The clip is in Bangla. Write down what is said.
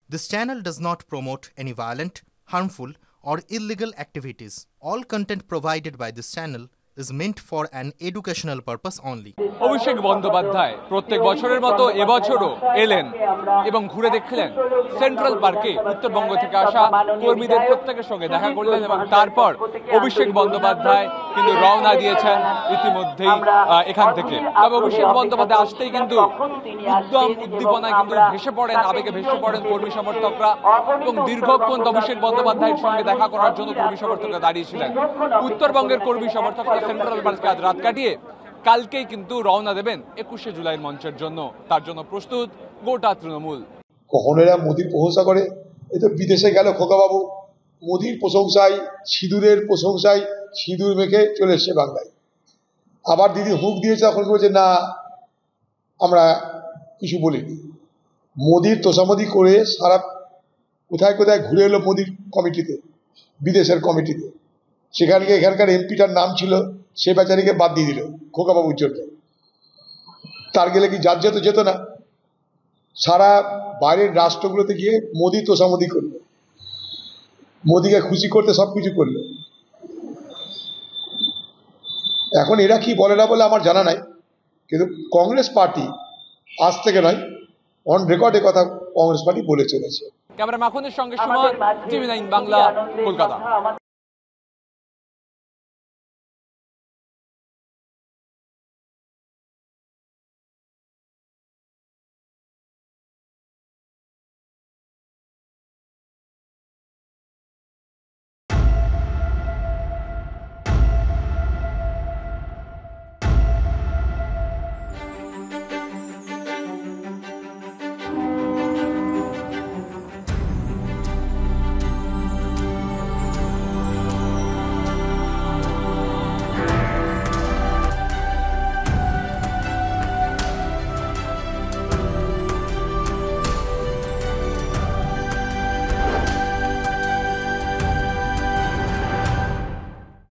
This channel does not promote any violent, harmful, or illegal activities. All content provided by this channel is meant for an educational purpose only. Abhishek Bandyopadhyay প্রত্যেক বছরের মতো এবছরও এলেন এবং ঘুরে দেখলেন সেন্ট্রাল পার্কে উত্তরবঙ্গ থেকে আসা কর্মীদের প্রত্যেকের সঙ্গে দেখা করলেন এবং তারপর অভিষেক বন্দ্যোপাধ্যায় কিন্তু রওনা দিয়েছেন ইতিমধ্যেই এখান থেকে। তবে অভিষেক বন্দ্যোপাধ্যায় আসতেই কিন্তু উদ্যম উদ্দীপনায় কিন্তু ভেসে পড়েন, আবেগে ভেসে পড়েন কর্মী সমর্থকরা এবং দীর্ঘক্ষণ অভিষেক বন্দ্যোপাধ্যায়ের সঙ্গে দেখা করার জন্য কর্মী সমর্থকরা দাঁড়িয়েছিলেন। উত্তরবঙ্গের কর্মী সমর্থকরা সেন্ট্রাল পার্কে আজ রাত কাটিয়ে কালকেই কিন্তু রওনা দেবেন 21শে জুলাইয়ের মঞ্চের জন্য। তার জন্য প্রস্তুত গোটা তৃণমূল। কখনো এরা মোদির প্রশংসা করে, এই তো বিদেশে গেল খোকাবাবু, মোদির প্রশংসায়, সিঁদুরের প্রশংসায় সিঁদুর মেখে চলে এসছে বাংলায়। আবার দিদি হুঁক দিয়েছে, তখন বলছে না আমরা কিছু বলিনি। মোদির তোষামোদি করে সারা কোথায় কোথায় ঘুরে এলো মোদির কমিটিতে, বিদেশের কমিটিতে। সেখানকে এখানকার এমপিটার নাম ছিল, সে বেচারিকে বাদ দিয়ে দিল খোকাবাবুর জন্য। তার গেলে কি যার যেত না? সারা বাইরের রাষ্ট্রগুলোতে গিয়ে মোদি তোষামোদি করলো, মোদিকে খুশি করতে সবকিছু করলো। এখন এরা কি বলে না বলে আমার জানা নাই, কিন্তু কংগ্রেস পার্টি আজ থেকে নয়, অন রেকর্ডে কথা কংগ্রেস পার্টি বলে চলেছে। ক্যামেরা মাখনের সঙ্গে সুমন, টিভি 9 বাংলা, কলকাতা।